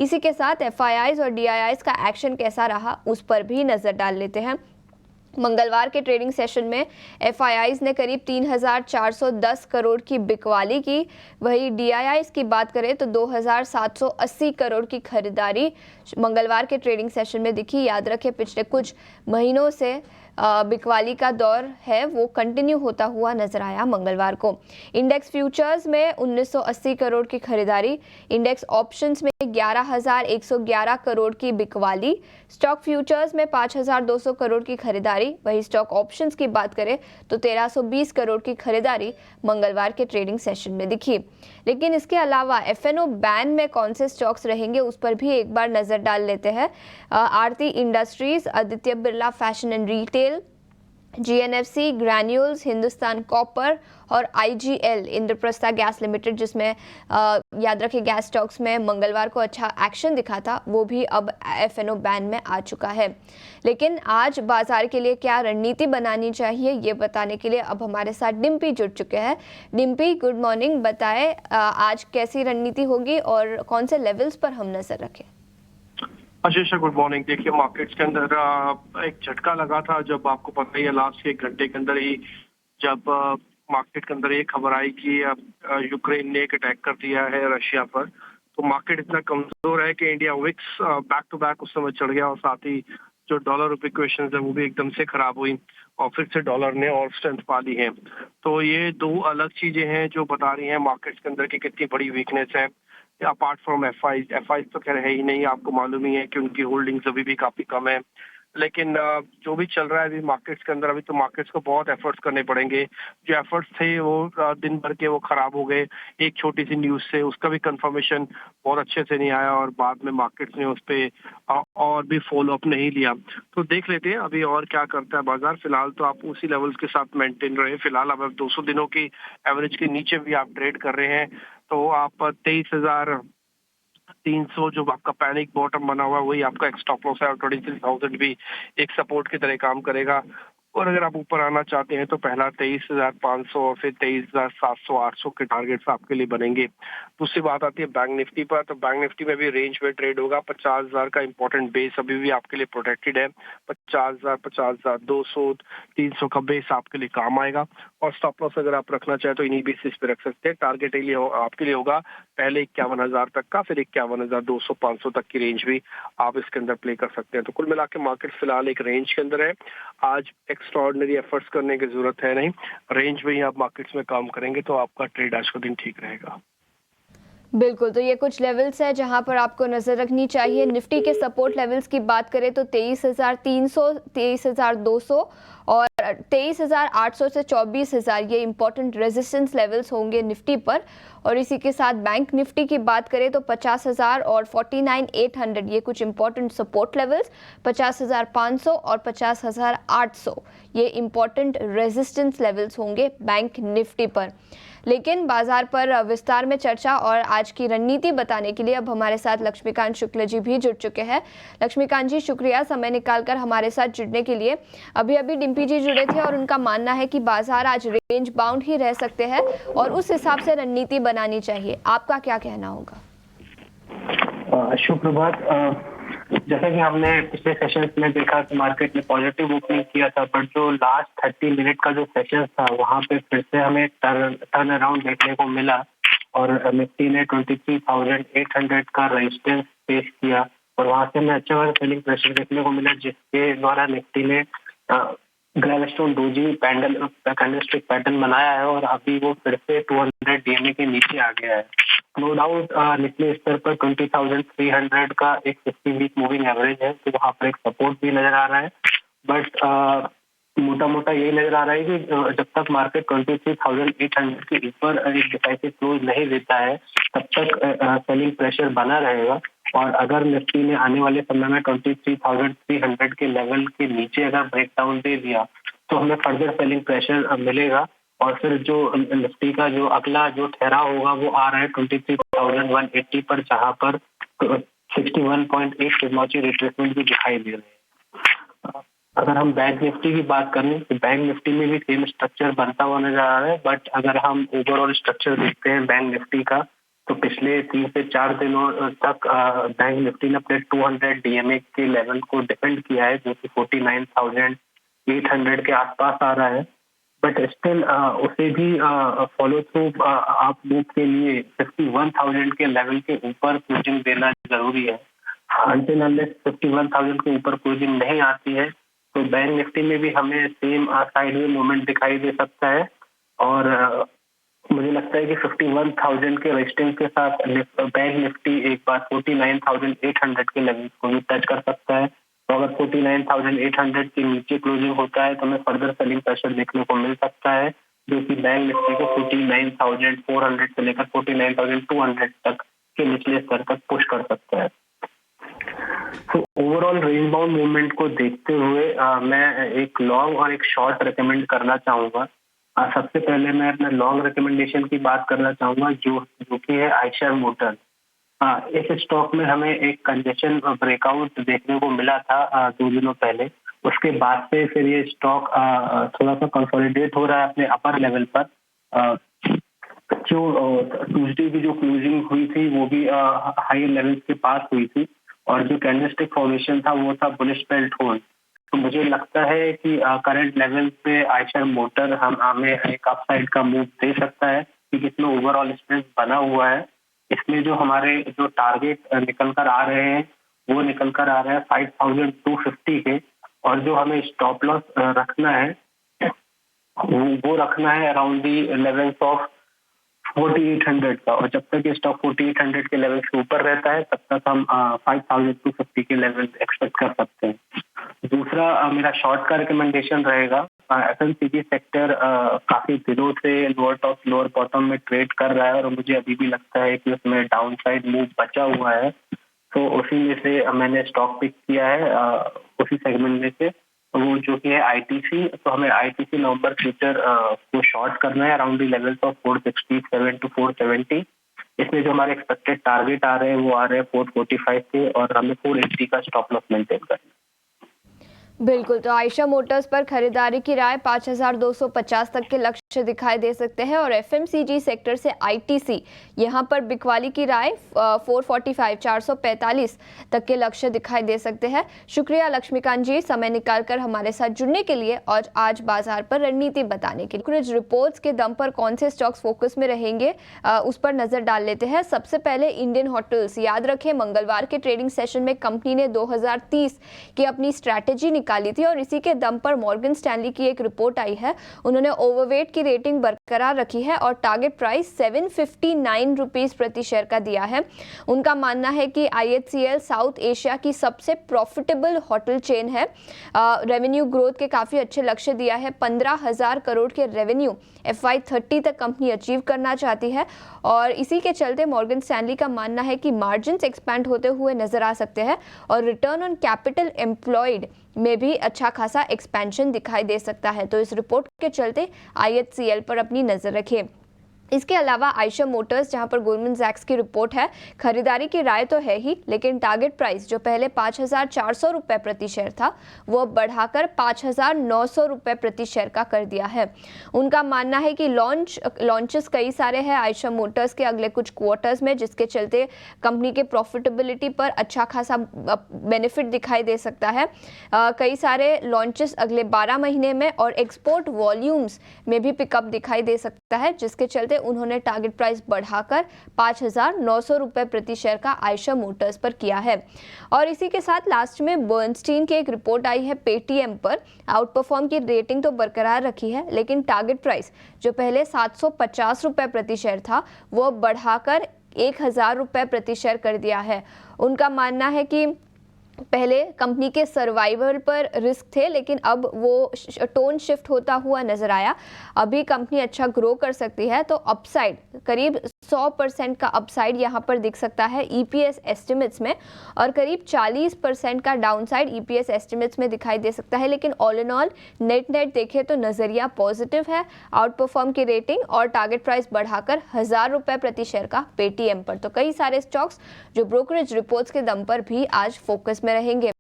इसी के साथ एफआईआईज और डीआईआईज का एक्शन कैसा रहा उस पर भी नजर डाल लेते हैं। मंगलवार के ट्रेडिंग सेशन में एफआईआईज ने करीब 3,410 करोड़ की बिकवाली की। वहीं डीआईआईज की बात करें तो 2,780 करोड़ की खरीदारी मंगलवार के ट्रेडिंग सेशन में दिखी। याद रखें, पिछले कुछ महीनों से बिकवाली का दौर है वो कंटिन्यू होता हुआ नजर आया मंगलवार को। इंडेक्स फ्यूचर्स में 1980 करोड़ की खरीदारी, इंडेक्स ऑप्शंस में 11,111 करोड़ की बिकवाली, स्टॉक फ्यूचर्स में 5,200 करोड़ की खरीदारी। वही स्टॉक ऑप्शंस की बात करें तो 1,320 करोड़ की खरीदारी मंगलवार के ट्रेडिंग सेशन में दिखी। लेकिन इसके अलावा एफएनओ बैन में कौन से स्टॉक्स रहेंगे उस पर भी एक बार नजर डाल लेते हैं। Aarti industries, Aditya Birla fashion and retail, GNFC, granules, Hindustan copper और आईजीएल, इंद्रप्रस्था गैस लिमिटेड, जिसमें याद रखें गैस स्टॉक्स में मंगलवार को अच्छा एक्शन दिखा था, वो भी अब एफएनओ बैन में आ चुका है। लेकिन आज बाजार के लिए क्या रणनीति बनानी चाहिए ये बताने के लिए अब हमारे साथ डिम्पी जुड़ चुके हैं। Dimpy, good morning. बताएं आज कैसी रणनीति होगी और कौन से लेवल्स पर हम नजर रखें? आशीष, गुड मॉर्निंग। देखिए, मार्केट्स के अंदर एक झटका लगा था जब आपको पता ही है लास्ट 1 घंटे के अंदर ही जब मार्केट के अंदर ये खबर आई कि यूक्रेन ने एक अटैक कर दिया है रशिया पर, तो मार्केट इतना कमजोर है कि India VIX back to back उस समय चढ़ गया और साथ ही जो डॉलर रुपए इक्वेशन है वो भी एकदम से खराब हुई और फिर से डॉलर ने और स्ट्रेंथ पा ली है। तो ये दो अलग चीजें हैं जो बता रही हैं मार्केट्स के अंदर की कितनी बड़ी वीकनेस है। अपार्ट फ्रॉम एफआई तो खैर है ही नहीं, आपको मालूम ही है कि उनकी होल्डिंग्स अभी भी काफी कम है। लेकिन जो भी चल रहा है अभी मार्केट्स के अंदर, अभी तो मार्केट्स को बहुत एफर्ट्स करने पड़ेंगे। जो एफर्ट्स थे वो दिन भर के वो खराब हो गए एक छोटी सी न्यूज से, उसका भी कंफर्मेशन बहुत अच्छे से नहीं आया और बाद में मार्केट्स ने उस पर और भी फॉलो अप नहीं लिया। तो देख लेते हैं अभी और क्या करता है बाजार। फिलहाल तो आप उसी लेवल्स के साथ मेंटेन रहे। फिलहाल अब 200 दिनों की एवरेज के नीचे भी आप ट्रेड कर रहे हैं, तो आप 23,300 जो आपका पैनिक बॉटम बना हुआ है वही आपका एक स्टॉप लॉस है और 23,000 भी एक सपोर्ट की तरह काम करेगा। और अगर आप ऊपर आना चाहते हैं तो पहला 23,500 और फिर 23,700 800 के टारगेट्स आपके लिए बनेंगे। दूसरी बात आती है बैंक निफ्टी पर, तो बैंक निफ्टी में भी रेंज में ट्रेड होगा। 50,000 का इंपॉर्टेंट बेस अभी भी आपके लिए प्रोटेक्टेड है। 50,000, 50,200, 300 का बेस आपके लिए काम आएगा। और स्टॉप लॉस अगर आप रखना चाहें तो इन्हीं बेसिस पे रख सकते हैं। टारगेट आपके लिए होगा पहले 51,000 तक का, फिर 51,200 500 तक की रेंज भी आप इसके अंदर प्ले कर सकते हैं। तो कुल मिला के मार्केट फिलहाल एक रेंज के अंदर है। आज एक्स्ट्राऑर्डिनरी एफर्ट्स करने की जरूरत है नहीं, रेंज में ही आप मार्केट्स में काम करेंगे तो आपका ट्रेड आज का दिन ठीक रहेगा। बिल्कुल, तो ये कुछ लेवल्स है जहां पर आपको नजर रखनी चाहिए। निफ्टी के सपोर्ट लेवल्स की बात करें तो 23,300, 23,200 और 23,800 से 24,000 ये इंपॉर्टेंट रेजिस्टेंस लेवल्स होंगे निफ्टी पर। और इसी के साथ बैंक निफ्टी की बात करें तो 50,000 और 49,800 ये कुछ इंपॉर्टेंट सपोर्ट लेवल्स, 50,500 और 50,800 ये इंपॉर्टेंट रेजिस्टेंस लेवल्स होंगे बैंक निफ्टी पर। लेकिन बाजार पर विस्तार में चर्चा और आज की रणनीति बताने के लिए अब हमारे साथ लक्ष्मीकांत शुक्ल जी भी जुड़ चुके हैं। लक्ष्मीकांत जी, शुक्रिया समय निकालकर हमारे साथ जुड़ने के लिए। अभी डिम्पी जी जुड़े थे और उनका मानना है कि बाजार आज रेंज बाउंड ही रह सकते हैं और उस हिसाब से रणनीति बनानी चाहिए। आपका क्या कहना होगा? सुप्रभात। जैसा कि हमने पिछले सेशन में देखा कि मार्केट ने पॉजिटिव ओपनिंग किया था, पर जो लास्ट 30 मिनट का जो सेशन था वहां पे फिर से हमें टर्न अराउंड देखने को मिला और निफ्टी ने 23,800 का रेजिस्टेंस फेस किया और वहां से हमें अच्छा खासा सेलिंग प्रेशर देखने को मिला, जिसके द्वारा निफ्टी ने ग्रेविस्टोन डोजी कैंडलस्टिक पैटर्न बनाया है और अभी वो फिर से 200 डीएमए के नीचे आ गया है। नो डाउट निचले स्तर पर 20,300 का एक 50 वीक मूविंग एवरेज है, तो वहाँ पर एक सपोर्ट भी नजर आ रहा है। बट मोटा मोटा यही नजर आ रहा है कि जब तक मार्केट 23,800 के ऊपर एक डिसाइसिव क्लोज नहीं देता है तब तक सेलिंग प्रेशर बना रहेगा। और अगर निफ्टी ने आने वाले समय में 23,300 के लेवल के नीचे अगर ब्रेकडाउन दे दिया तो हमें फर्दर सेलिंग प्रेशर मिलेगा और फिर जो निफ्टी का जो अगला जो ठहराव होगा वो आ रहा है 23,180 पर, जहां पर 61.8 फिबोनाची रिट्रेसमेंट भी दिखाई दे रहे हैं। अगर हम बैंक निफ्टी की बात करें तो बैंक निफ्टी में भी सेम स्ट्रक्चर बनता हुआ नजर आ रहा है, बट अगर हम ओवरऑल स्ट्रक्चर देखते हैं बैंक निफ्टी का तो पिछले 3 से 4 दिनों तक बैंक निफ्टी ने अपने 200 डीएमए के लेवल को डिफेंड किया है, जो कि 49,800 के आसपास आ रहा है। बट स्टिल उसे भी फॉलो थ्रू आप मूव के लिए 51,000 के लेवल के ऊपर क्लोजिंग देना जरूरी है। अनटिल अनलेस 51,000 के ऊपर क्लोजिंग नहीं आती है तो बैंक निफ्टी में भी हमें सेम साइडवे मूवमेंट दिखाई दे सकता है। और मुझे लगता है कि 51,000 के रेजिस्टेंस के साथ बैंक निफ्टी एक बार 49,800 के लेवल को भी टच कर सकता है। तो अगर 49,800 के नीचे क्लोजिंग होता है तो हमें फर्दर सेलिंग प्रेशर देखने को मिल सकता है, जो कि बैंक निफ्टी को 49,400 से लेकर 49,200 तक के निचले स्तर तक पुश कर सकता है। तो ओवरऑल रेंज बाउंड मूवमेंट को देखते हुए मैं एक लॉन्ग और एक शॉर्ट रिकमेंड करना चाहूँगा। सबसे पहले मैं अपना लॉन्ग रिकमेंडेशन की बात करना चाहूँगा, जो कि है आयशर मोटर्स। इस स्टॉक में हमें एक कंजेशन ब्रेकआउट देखने को मिला था 2 दिनों पहले। उसके बाद से फिर ये स्टॉक थोड़ा सा कंसोलिडेट हो रहा है अपने अपर लेवल पर। जो ट्यूसडे की जो क्लोजिंग हुई थी वो भी हाई लेवल के पास हुई थी और जो कैंडलस्टिक फॉर्मेशन था वो था बुलिश बेल्ट होल्ड। तो मुझे लगता है कि करंट लेवल पे आयशर मोटर हमें एक अपसाइड का मूव दे सकता है, क्योंकि इसमें ओवरऑल स्ट्रेंथ बना हुआ है। इसमें जो हमारे जो टारगेट निकल कर आ रहे हैं वो निकल कर आ रहे हैं 5,250 के, और जो हमें स्टॉप लॉस रखना है वो रखना है अराउंड दी लेवल्स ऑफ 4,800 का। और जब तक ये स्टॉक 4,800 के लेवल से ऊपर रहता है तब तक हम 5,250 के लेवल एक्सपेक्ट कर सकते हैं। दूसरा मेरा शॉर्ट का रिकमेंडेशन रहेगा। एफएमसीजी सेक्टर काफी दिनों से लोअर टॉप लोअर बॉटम में ट्रेड कर रहा है और मुझे अभी भी लगता है कि उसमें डाउन साइड मूव बचा हुआ है। तो उसी में से मैंने स्टॉक पिक किया है, उसी सेगमेंट में से, वो जो कि है आईटीसी। तो हमें आईटीसी नवंबर फ्यूचर को शॉर्ट करना है around the levels of 467 to 470। इसमें जो हमारे एक्सपेक्टेड टारगेट आ रहे हैं वो आ रहे हैं 445 के, और हमें 480 का स्टॉप लॉस मेंटेन करना है। बिल्कुल, तो आयशर मोटर्स पर खरीदारी की राय 5,250 तक के लक्ष्य दिखाई दे सकते हैं और एफएमसीजी सेक्टर से आईटीसी यहां पर बिकवाली की राय 445 तक के लक्ष्य दिखाई दे सकते हैं। शुक्रिया लक्ष्मीकांत जी, समय निकालकर हमारे साथ जुड़ने के लिए और आज बाजार पर रणनीति बताने के लिए। कुछ रिपोर्ट्स के दम पर कौन से स्टॉक्स फोकस में रहेंगे उस पर नजर डाल लेते हैं। सबसे पहले इंडियन होटल्स। याद रखें, मंगलवार के ट्रेडिंग सेशन में कंपनी ने 2030 की अपनी स्ट्रैटेजी निकाली थी और इसी के दम पर मॉर्गन स्टैनली की एक रिपोर्ट आई है। उन्होंने ओवरवेट की रेटिंग बरकरार रखी है और टारगेट प्राइस 759 रुपीस प्रति शेयर का दिया है। उनका मानना है कि आईएचसीएल साउथ एशिया की सबसे प्रॉफिटेबल होटल चेन है। रेवेन्यू ग्रोथ के काफी अच्छे लक्ष्य दिया है। 15,000 करोड़ के रेवेन्यू FY30 तक कंपनी अचीव करना चाहती है और इसी के चलते मॉर्गन स्टैनली का मानना है कि मार्जिन्स एक्सपैंड होते हुए नजर आ सकते हैं और रिटर्न ऑन कैपिटल एम्प्लॉयड में भी अच्छा खासा एक्सपेंशन दिखाई दे सकता है। तो इस रिपोर्ट के चलते आईएचसीएल पर अपनी नजर रखें। इसके अलावा आयशर मोटर्स, जहां पर गोल्डमैन सैक्स की रिपोर्ट है, खरीदारी की राय तो है ही, लेकिन टारगेट प्राइस जो पहले 5,400 रुपये प्रति शेयर था वो बढ़ाकर 5,900 रुपये प्रति शेयर का कर दिया है। उनका मानना है कि लॉन्चेस कई सारे हैं आयशर मोटर्स के अगले कुछ क्वार्टर्स में, जिसके चलते कंपनी के प्रॉफिटेबिलिटी पर अच्छा खासा बेनिफिट दिखाई दे सकता है। कई सारे लॉन्चेस अगले 12 महीने में और एक्सपोर्ट वॉल्यूम्स में भी पिकअप दिखाई दे सकता है, जिसके चलते उन्होंने टारगेट प्राइस बढ़ाकर 5,900 रुपये प्रति शेयर का आयशर मोटर्स पर किया है। और इसी के साथ लास्ट में बर्नस्टीन की एक रिपोर्ट आई है पेटीएम पर। आउट परफॉर्म की रेटिंग तो बरकरार रखी है, लेकिन टारगेट प्राइस जो पहले 750 रुपये प्रति शेयर था वो बढ़ाकर 1,000 रुपये प्रति शेयर कर दिया है। उनका मानना है कि पहले कंपनी के सर्वाइवल पर रिस्क थे, लेकिन अब वो टोन शिफ्ट होता हुआ नजर आया। अभी कंपनी अच्छा ग्रो कर सकती है, तो अपसाइड करीब 100% का अपसाइड यहाँ पर दिख सकता है ईपीएस एस्टिमेट्स में, और करीब 40% का डाउनसाइड ईपीएस एस्टिमेट्स में दिखाई दे सकता है। लेकिन ऑल इन ऑल नेट देखें तो नजरिया पॉजिटिव है। आउट परफॉर्म की रेटिंग और टारगेट प्राइस बढ़ाकर 1,000 रुपये प्रति शेयर का पेटीएम पर। तो कई सारे स्टॉक्स जो ब्रोकरेज रिपोर्ट्स के दम पर भी आज फोकस में रहेंगे।